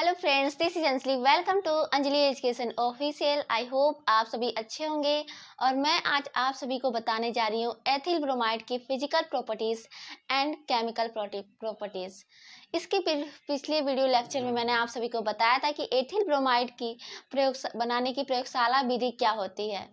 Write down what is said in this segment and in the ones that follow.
Hello friends, this is Anjali. Welcome to Anjali education official. I hope आप सभी अच्छे होंगे और मैं आज आप सभी को बताने जा रही हूँ एथिल ब्रोमाइड की physical properties and chemical properties. इसके पिछले वीडियो लेक्चर में मैंने आप सभी को बताया था कि एथिल ब्रोमाइड की बनाने की प्रयोगशाला विधि क्या होती है।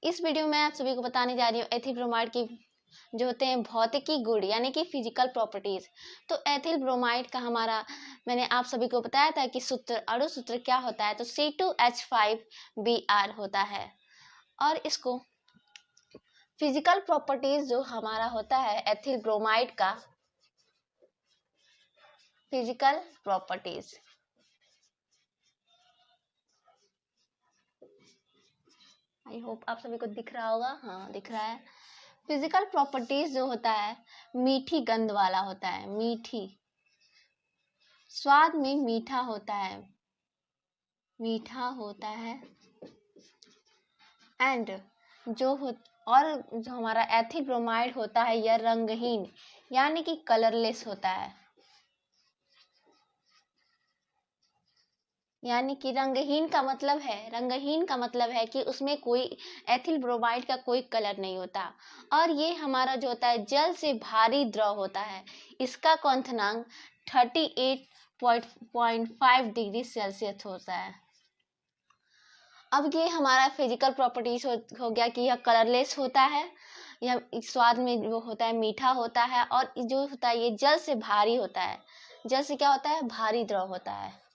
इस वीडियो में आप सभी को बताने जा रही हूँ एथिल ब्रोमाइड की जो होते हैं भौतिकी गुण यानी कि फिजिकल प्रॉपर्टीज। तो एथिल ब्रोमाइड का हमारा मैंने आप सभी को बताया था कि अणु सूत्र क्या होता है, तो C2H5Br होता है। और इसको फिजिकल प्रॉपर्टीज जो हमारा होता है एथिल ब्रोमाइड का फिजिकल प्रॉपर्टीज, आई होप आप सभी को दिख रहा होगा। हाँ, दिख रहा है। फिजिकल प्रॉपर्टीज जो होता है मीठी गंध वाला होता है, मीठी स्वाद में मीठा होता है एंड और जो हमारा एथिल ब्रोमाइड होता है यह रंगहीन यानी कि कलरलेस होता है। यानी कि रंगहीन का मतलब है कि उसमें कोई एथिल ब्रोमाइड का कोई कलर नहीं होता। और ये हमारा जो होता है जल से भारी द्रव होता है। इसका क्वथनांक 38.5 डिग्री सेल्सियस होता है। अब ये हमारा फिजिकल प्रॉपर्टीज हो गया कि यह कलरलेस होता है, यह स्वाद में वो होता है मीठा होता है और जो होता है ये जल से भारी होता है। जल से क्या होता है? भारी द्रव होता है।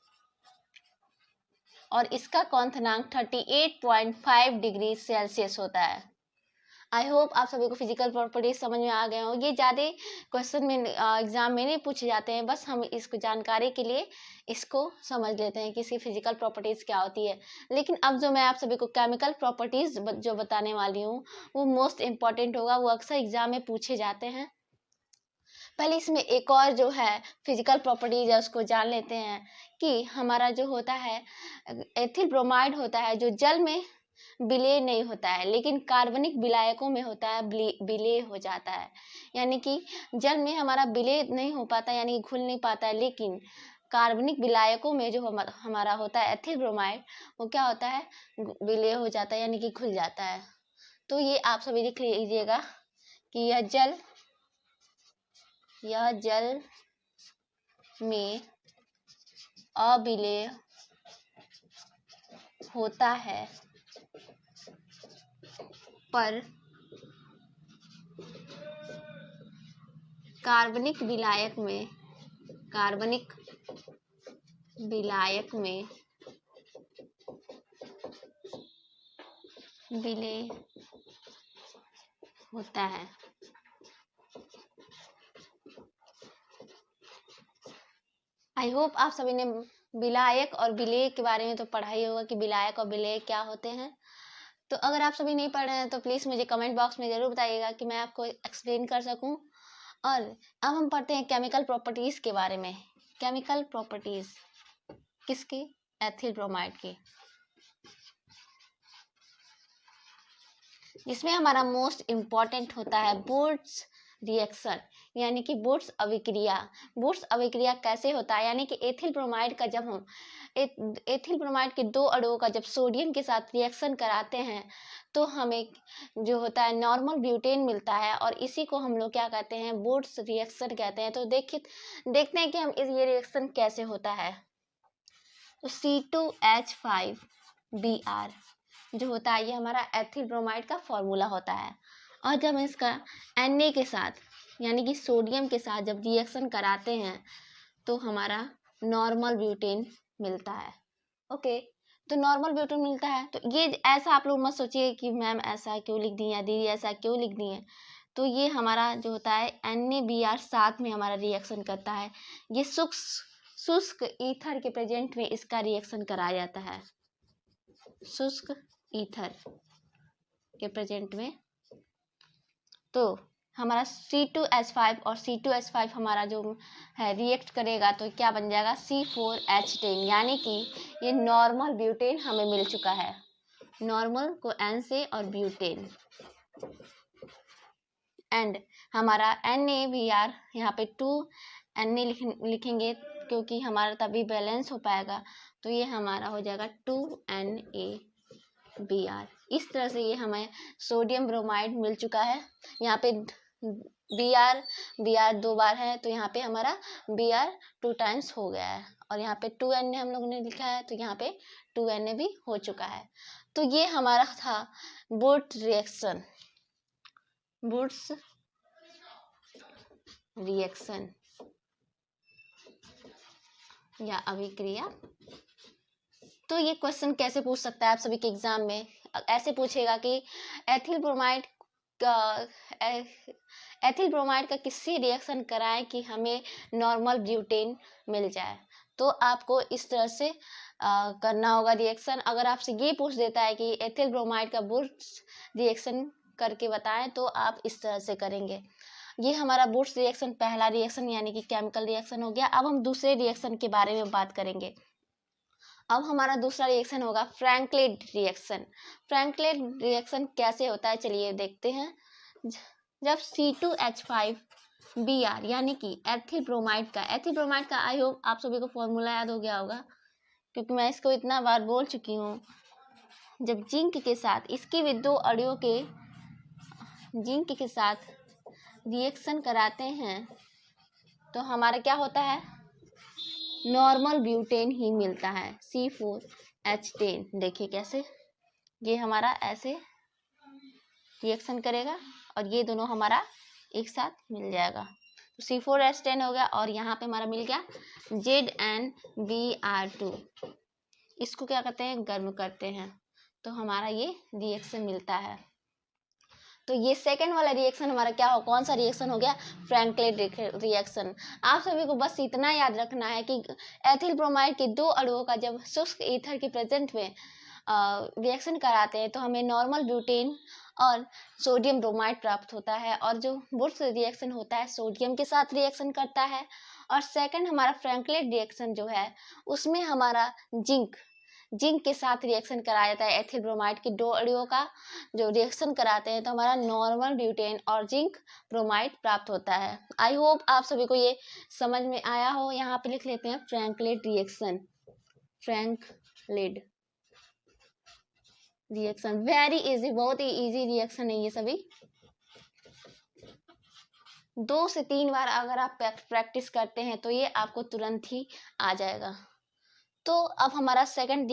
और इसका क्वथनांक 38.5 डिग्री सेल्सियस होता है। आई होप आप सभी को फिजिकल प्रॉपर्टीज समझ में आ गए हो। ये ज़्यादा क्वेश्चन में एग्जाम में नहीं पूछे जाते हैं, बस हम इसको जानकारी के लिए इसको समझ लेते हैं कि इसकी फिजिकल प्रॉपर्टीज क्या होती है। लेकिन अब जो मैं आप सभी को केमिकल प्रॉपर्टीज जो बताने वाली हूँ वो मोस्ट इम्पॉर्टेंट होगा, वो अक्सर एग्जाम में पूछे जाते हैं। पहले इसमें एक और जो है फिजिकल प्रॉपर्टीज है उसको जान लेते हैं कि हमारा जो होता है एथिल ब्रोमाइड होता है जो जल में विलय नहीं होता है, लेकिन कार्बनिक विलायकों में होता है विलय हो जाता है। यानी कि जल में हमारा विलय नहीं हो पाता, यानी कि घुल नहीं पाता है, लेकिन कार्बनिक विलायकों में जो हमारा होता है एथिल ब्रोमाइड वो क्या होता है? विलय हो जाता है, यानी कि घुल जाता है। तो ये आप सभी लिख लीजिएगा कि यह जल में अविलय होता है पर कार्बनिक विलायक में विलय होता है। आई होप आप सभी ने विलायक और विलय के बारे में तो पढ़ा ही होगा कि विलायक और विलय क्या होते हैं। तो अगर आप सभी नहीं पढ़ रहे हैं तो प्लीज़ मुझे कमेंट बॉक्स में ज़रूर बताइएगा कि मैं आपको एक्सप्लेन कर सकूं। और अब हम पढ़ते हैं केमिकल प्रॉपर्टीज़ के बारे में। केमिकल प्रॉपर्टीज़ किसकी? एथिल ब्रोमाइड की। इसमें हमारा मोस्ट इम्पॉर्टेंट होता है वुड्स रिएक्शन, यानी कि वुड्स अभिक्रिया कैसे होता है? यानी कि एथिल ब्रोमाइड का जब हम एथिल ब्रोमाइड के दो अणुओं का जब सोडियम के साथ रिएक्शन कराते हैं तो हमें जो होता है नॉर्मल ब्यूटेन मिलता है और इसी को हम लोग क्या कहते हैं? वुड्स रिएक्शन कहते हैं। तो देखते हैं कि हम ये रिएक्शन कैसे होता है। तो C2H5Br जो होता है ये हमारा एथिल ब्रोमाइड का फॉर्मूला होता है। और जब इसका Na के साथ यानी कि सोडियम के साथ जब रिएक्शन कराते हैं तो हमारा नॉर्मल ब्यूटेन मिलता है। ओके, तो नॉर्मल ब्यूटेन मिलता है। तो ये ऐसा आप लोग मत सोचिए कि मैम ऐसा क्यों लिख दी है, दीदी ऐसा क्यों लिख दी है। तो ये हमारा जो होता है NaBr साथ में हमारा रिएक्शन करता है। ये शुष्क ईथर के प्रेजेंट में इसका रिएक्शन कराया जाता है, शुष्क ईथर के प्रेजेंट में। तो हमारा C2H5 और C2H5 हमारा जो है रिएक्ट करेगा तो क्या बन जाएगा? C4H10, यानी कि ये नॉर्मल ब्यूटेन हमें मिल चुका है। नॉर्मल को N से और ब्यूटेन एंड हमारा NaBr यहाँ पे 2 Na लिखेंगे क्योंकि हमारा तभी बैलेंस हो पाएगा। तो ये हमारा हो जाएगा 2NaBr। इस तरह से ये हमें सोडियम ब्रोमाइड मिल चुका है। यहाँ पे Br 2 बार है तो यहाँ पे हमारा Br 2 टाइम्स हो गया है, और यहाँ पे 2Na हम लोग ने लिखा है तो यहाँ पे 2Na भी हो चुका है। तो ये हमारा था वुड्स रिएक्शन या अभिक्रिया। तो ये क्वेश्चन कैसे पूछ सकता है आप सभी के एग्जाम में? ऐसे पूछेगा कि एथिल ब्रोमाइड का किससे रिएक्शन कराएं कि हमें नॉर्मल ब्यूटेन मिल जाए। तो आपको इस तरह से करना होगा रिएक्शन। अगर आपसे ये पूछ देता है कि एथिल ब्रोमाइड का वुड्स रिएक्शन करके बताएं तो आप इस तरह से करेंगे। ये हमारा वुड्स रिएक्शन पहला रिएक्शन यानी कि केमिकल रिएक्शन हो गया। अब हम दूसरे रिएक्शन के बारे में बात करेंगे। अब हमारा दूसरा रिएक्शन होगा फ्रैंकलिन रिएक्शन। फ्रैंकलिन रिएक्शन कैसे होता है चलिए देखते हैं। जब C2H5Br यानी कि एथिल ब्रोमाइड का आई होप आप सभी को फॉर्मूला याद हो गया होगा, क्योंकि मैं इसको इतना बार बोल चुकी हूँ। जब जिंक के साथ इसके भी 2 अणुओं के जिंक के साथ रिएक्शन कराते हैं तो हमारा क्या होता है, नॉर्मल ब्यूटेन ही मिलता है C4H10। देखिए कैसे ये हमारा ऐसे रिएक्शन करेगा और ये दोनों हमारा एक साथ मिल जाएगा तो C4H10 हो गया, और यहाँ पे हमारा मिल गया ZnBr2। इसको क्या करते हैं, गर्म करते हैं तो हमारा ये रिएक्शन मिलता है। तो ये सेकंड वाला रिएक्शन हमारा क्या हो, कौन सा रिएक्शन हो गया, फ्रैंकलिन रिएक्शन। आप सभी को बस इतना याद रखना है कि एथिल ब्रोमाइड के 2 अणुओं का जब शुष्क ईथर के प्रेजेंट में रिएक्शन कराते हैं तो हमें नॉर्मल ब्यूटेन और सोडियम ब्रोमाइड प्राप्त होता है, और जो वुड्स रिएक्शन होता है सोडियम के साथ रिएक्शन करता है। और सेकंड हमारा फ्रैंकलिन रिएक्शन जो है उसमें हमारा जिंक के साथ रिएक्शन कराया जाता है। एथिल ब्रोमाइड के 2 अणुओं का जो रिएक्शन कराते हैं तो हमारा नॉर्मल ब्यूटेन और जिंक ब्रोमाइड प्राप्त होता है। आई होप आप सभी को ये समझ में आया हो। यहाँ पे लिख लेते हैं फ्रैंकलिन रिएक्शन वेरी इजी, बहुत ही इजी रिएक्शन है ये सभी। 2 से 3 बार अगर आप प्रैक्टिस करते हैं तो ये आपको तुरंत ही आ जाएगा। तो अब हमारा थर्ड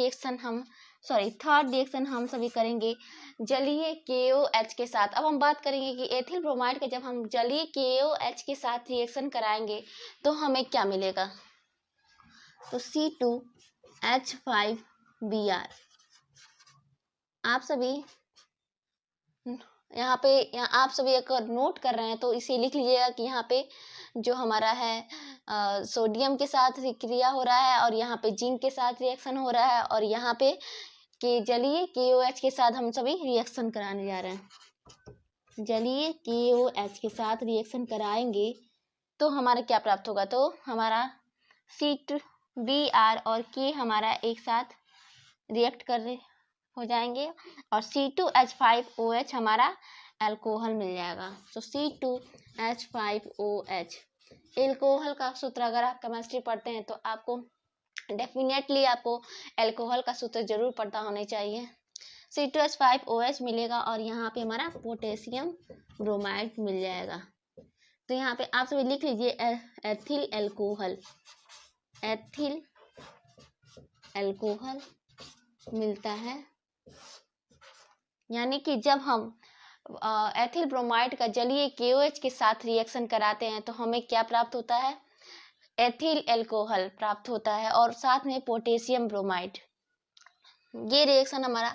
रिएक्शन हम सभी करेंगे जलीय KOH के साथ। अब हम बात करेंगे कि एथिल ब्रोमाइड का जब हम जलीय KOH के साथ रिएक्शन कराएंगे तो हमें क्या मिलेगा। तो C2H5Br। आप सभी आप सभी अगर नोट कर रहे हैं तो इसे लिख लीजिएगा कि यहाँ पे जो हमारा है सोडियम के साथ क्रिया हो रहा है, और यहाँ पे जिंक के साथ रिएक्शन हो रहा है, और यहाँ पे जलीय KOH के साथ हम सभी रिएक्शन कराने जा रहे हैं। जलीय KOH के साथ रिएक्शन कराएंगे तो हमारा क्या प्राप्त होगा, तो हमारा C2Br और K हमारा एक साथ रिएक्ट कर रहे हो जाएंगे, और C2H5OH हमारा अल्कोहल मिल जाएगा। तो C2H5OH एल्कोहल का सूत्र अगर आप केमिस्ट्री पढ़ते हैं तो आपको डेफिनेटली अल्कोहल का सूत्र जरूर पता होना चाहिए। C2H5OH मिलेगा और यहाँ पे हमारा पोटेशियम ब्रोमाइड मिल जाएगा। तो यहाँ पे आप सभी लिख लीजिए एथिल अल्कोहल मिलता है। यानी कि जब हम एथिल ब्रोमाइड का जलीय KOH के साथ रिएक्शन कराते हैं तो हमें क्या प्राप्त होता है, एथिल अल्कोहल प्राप्त होता है, और साथ में पोटेशियम ब्रोमाइड। ये रिएक्शन हमारा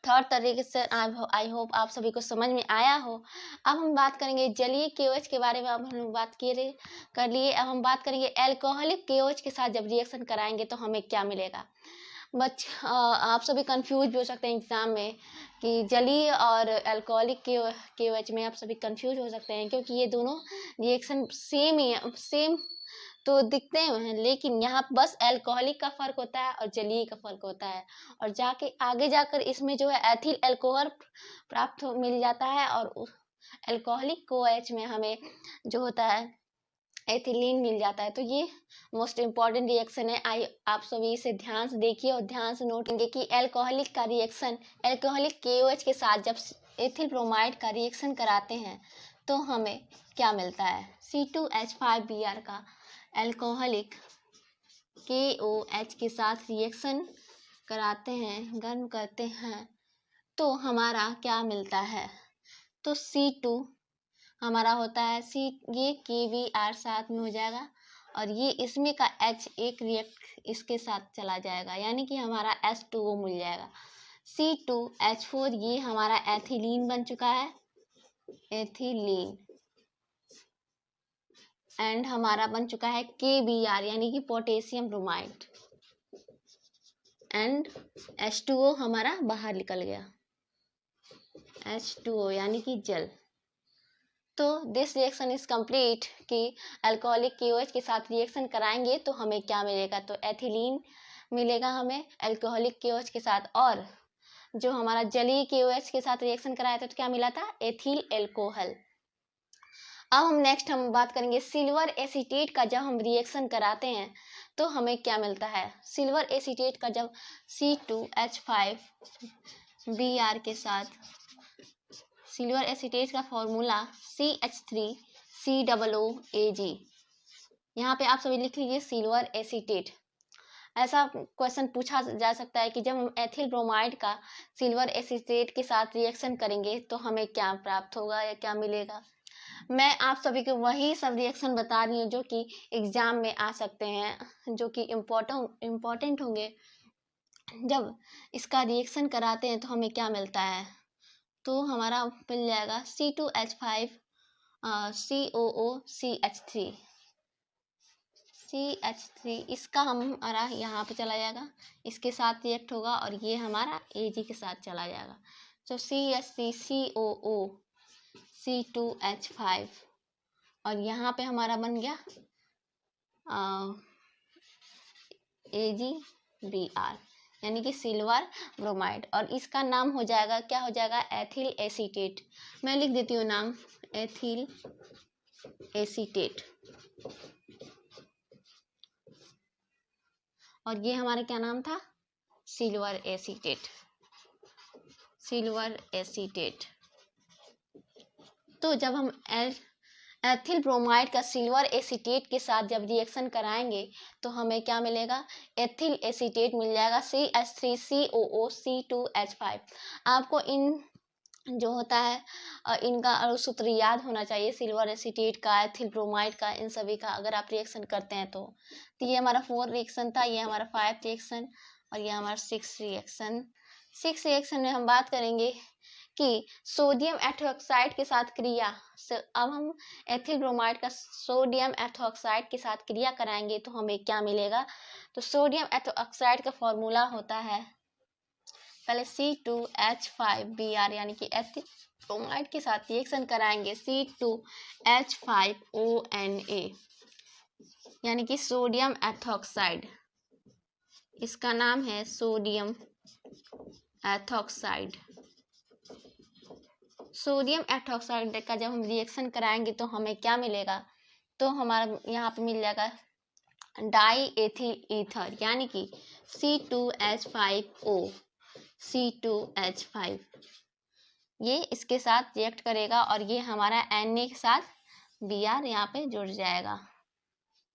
थर्ड तरीके से आई होप आप सभी को समझ में आया हो। अब हम बात करेंगे जलीय KOH के बारे में। अब हम बात कर लिए। अब हम बात करेंगे अल्कोहलिक KOH के साथ जब रिएक्शन कराएंगे तो हमें क्या मिलेगा। आप सभी कंफ्यूज भी हो सकते हैं एग्जाम में कि जलीय और अल्कोहलिक KOH में आप सभी कंफ्यूज हो सकते हैं, क्योंकि ये दोनों रिएक्शन सेम तो दिखते हैं, लेकिन यहाँ बस अल्कोहलिक का फर्क होता है और जलीय का फर्क होता है, और आगे जाकर इसमें जो है एथिल अल्कोहल प्राप्त मिल जाता है, और अल्कोहलिक KOH में हमें जो होता है एथिलीन मिल जाता है। तो ये मोस्ट इम्पॉर्टेंट रिएक्शन है। आप सभी इसे ध्यान से देखिए और ध्यान से नोट करेंगे कि एल्कोहलिक का रिएक्शन, एल्कोहलिक KOH के साथ जब एथिल ब्रोमाइड का रिएक्शन कराते हैं तो हमें क्या मिलता है। C2H5Br का एल्कोहलिक KOH के साथ रिएक्शन कराते हैं, गर्म करते हैं, तो हमारा क्या मिलता है। तो C2 हमारा होता है ये KBr साथ में हो जाएगा और ये इसमें का H एक रिएक्ट इसके साथ चला जाएगा, यानी कि हमारा H2O मिल जाएगा। C2H4 ये हमारा एथिलीन बन चुका है, एथिलीन, एंड हमारा बन चुका है KBr यानी कि पोटेशियम ब्रोमाइड, एंड H2O हमारा बाहर निकल गया, H2O यानी कि जल। तो दिस रिएक्शन इज कंप्लीट कि अल्कोहलिक KOH के साथ रिएक्शन कराएंगे तो हमें क्या मिलेगा। तो एथिलीन मिलेगा हमें अल्कोहलिक KOH के साथ, और जो हमारा जलीय KOH के साथ रिएक्शन कराया था तो क्या मिला था, एथिल एल्कोहल। अब हम बात करेंगे सिल्वर एसीटेट का। जब हम रिएक्शन कराते हैं तो हमें क्या मिलता है। सिल्वर एसीटेट का जब C2H5Br के साथ, सिल्वर एसीटेट का फॉर्मूला CH3COOAg। यहाँ पे आप सभी लिख लीजिए सिल्वर एसीटेट। ऐसा क्वेश्चन पूछा जा सकता है कि जब हम एथिल ब्रोमाइड का सिल्वर एसीटेट के साथ रिएक्शन करेंगे तो हमें क्या प्राप्त होगा या क्या मिलेगा। मैं आप सभी को वही सब रिएक्शन बता रही हूँ जो कि एग्जाम में आ सकते हैं, जो कि इम्पोर्टेंट होंगे। जब इसका रिएक्शन कराते हैं तो हमें क्या मिलता है। तो हमारा मिल जाएगा C2H5COOCH3 इसका हमारा यहाँ पे चला जाएगा, इसके साथ रिएक्ट होगा और ये हमारा Ag के साथ चला जाएगा। तो CH3COO C2H5 और यहाँ पे हमारा बन गया AgBr यानी कि सिल्वर ब्रोमाइड, और इसका नाम हो जाएगा, क्या हो जाएगा, एथिल एसीटेट। मैं लिख देती हूँ नाम, एथिल एसीटेट। और ये हमारा क्या नाम था, सिल्वर एसीटेट, सिल्वर एसीटेट। तो जब हम एथिल ब्रोमाइड का सिल्वर एसीटेट के साथ जब रिएक्शन कराएंगे तो हमें क्या मिलेगा, एथिल एसीटेट मिल जाएगा CH3COOC2H5। आपको इन जो होता है इनका सूत्र याद होना चाहिए, सिल्वर एसीटेट का, एथिल ब्रोमाइड का, इन सभी का अगर आप रिएक्शन करते हैं तो ये हमारा 4 रिएक्शन था, ये हमारा 5 रिएक्शन और ये हमारा 6 रिएक्शन। 6 रिएक्शन में हम बात करेंगे कि सोडियम एथोक्साइड के साथ क्रिया। अब हम एथिल ब्रोमाइड का सोडियम एथोक्साइड के साथ क्रिया कराएंगे तो हमें क्या मिलेगा। तो सोडियम एथोक्साइड का फॉर्मूला होता है पहले C2H5Br यानी कि एथिल ब्रोमाइड के साथ रिएक्शन कराएंगे C2H5ONa यानी कि सोडियम एथोक्साइड, इसका नाम है सोडियम एथोक्साइड। सोडियम एथोक्साइड का जब हम रिएक्शन कराएंगे तो हमें क्या मिलेगा। तो हमारा यहाँ पे मिल जाएगा डाई एथिल ईथर यानी कि C2H5O C2H5, ये इसके साथ रिएक्ट करेगा और ये हमारा Na के साथ Br यहाँ पे जुड़ जाएगा,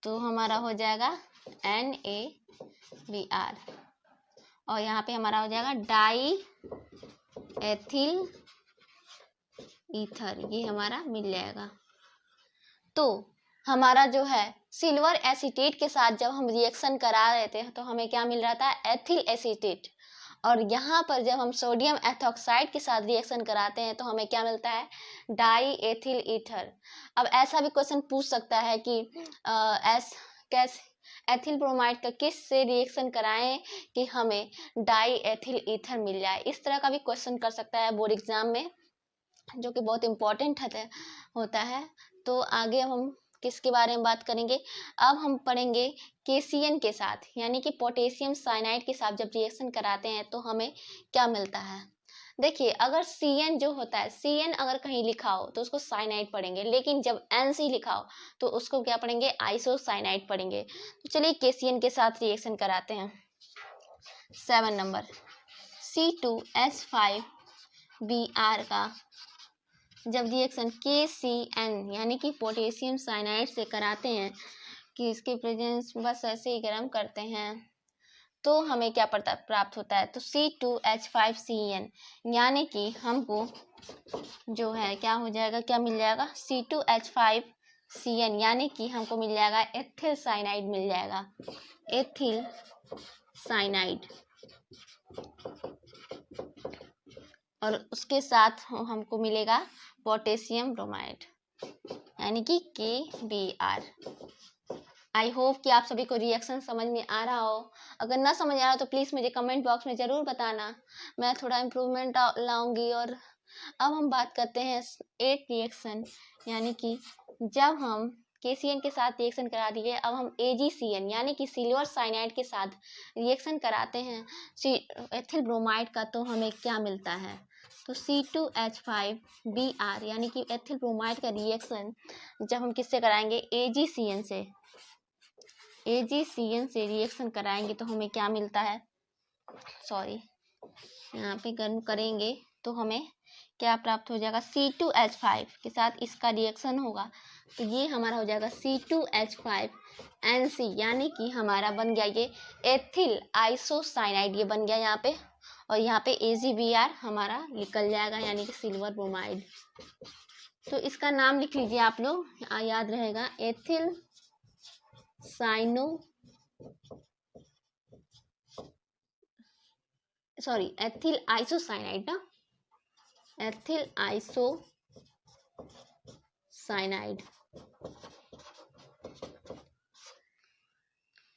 तो हमारा हो जाएगा NaBr और यहाँ पे हमारा हो जाएगा डाई एथिल ईथर, ये हमारा मिल जाएगा। तो हमारा जो है सिल्वर एसीटेट के साथ जब हम रिएक्शन करा रहे थे तो हमें क्या मिल रहा था, एथिल एसीटेट, और यहाँ पर जब हम सोडियम एथोक्साइड के साथ रिएक्शन कराते हैं तो हमें क्या मिलता है, डाई एथिल ईथर। अब ऐसा भी क्वेश्चन पूछ सकता है कि कैसे एथिल ब्रोमाइड का किस से रिएक्शन कराएं कि हमें डाई एथिल ईथर मिल जाए। इस तरह का भी क्वेश्चन कर सकता है बोर्ड एग्जाम में, जो कि बहुत इम्पोर्टेंट होता है। तो आगे हम किसके बारे में बात करेंगे, अब हम पढ़ेंगे KCN के साथ यानी कि पोटेशियम साइनाइड के साथ जब रिएक्शन कराते हैं तो हमें क्या मिलता है। देखिए अगर CN जो होता है, CN अगर कहीं लिखा हो तो उसको साइनाइड पढ़ेंगे, लेकिन जब NC लिखा हो तो उसको क्या पढ़ेंगे, आइसोसाइनाइड पढ़ेंगे। तो चलिए KCN के साथ रिएक्शन कराते हैं। 7 नंबर C2H5Br का जब रिएक्शन KCN यानी कि पोटेशियम साइनाइड से कराते हैं कि इसके प्रेजेंस बस ऐसे ही गर्म करते हैं तो हमें क्या प्राप्त होता है, तो C2H5CN यानी कि हमको जो है क्या हो जाएगा, क्या मिल जाएगा, C2H5CN यानी कि हमको मिल जाएगा एथिल साइनाइड मिल जाएगा, एथिल साइनाइड। और उसके साथ हमको मिलेगा पोटेशियम ब्रोमाइड यानी कि KBr। आई होप कि आप सभी को रिएक्शन समझ में आ रहा हो। अगर ना समझ आ रहा तो प्लीज़ मुझे कमेंट बॉक्स में ज़रूर बताना, मैं थोड़ा इम्प्रूवमेंट लाऊंगी। और अब हम बात करते हैं 8 रिएक्शन, यानी कि जब हम KCN के साथ रिएक्शन करा दिए, अब हम AgCN यानी कि सिल्वर साइनाइड के साथ रिएक्शन कराते हैं एथिल ब्रोमाइड का, तो हमें क्या मिलता है, तो C2H5Br यानी कि एथिल ब्रोमाइड का रिएक्शन जब हम किससे कराएंगे, AgCN से रिएक्शन कराएंगे तो हमें क्या मिलता है, सॉरी यहाँ पे गर्म करेंगे तो हमें क्या प्राप्त हो जाएगा, C2H5 के साथ इसका रिएक्शन होगा तो ये हमारा हो जाएगा C2H5NC यानी कि हमारा बन गया ये एथिल आइसोसाइनाइड, ये बन गया यहाँ पे, और यहाँ पे AgBr हमारा निकल जाएगा यानी कि सिल्वर ब्रोमाइड। तो इसका नाम लिख लीजिए आप लोग, याद रहेगा, एथिल एथिल आइसोसाइनाइड ना, एथिल आइसोसाइनाइड।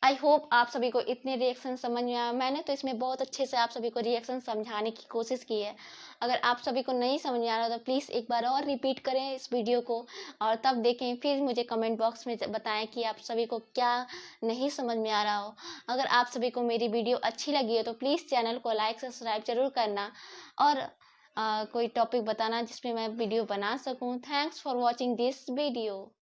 आई होप आप सभी को इतने रिएक्शन समझ में आया। मैंने तो इसमें बहुत अच्छे से आप सभी को रिएक्शन समझाने की कोशिश की है। अगर आप सभी को नहीं समझ में आ रहा तो प्लीज़ एक बार और रिपीट करें इस वीडियो को और तब देखें, फिर मुझे कमेंट बॉक्स में बताएं कि आप सभी को क्या नहीं समझ में आ रहा हो। अगर आप सभी को मेरी वीडियो अच्छी लगी है तो प्लीज़ चैनल को लाइक सब्सक्राइब जरूर करना और कोई टॉपिक बताना जिसमें मैं वीडियो बना सकूँ। Thanks for watching this video.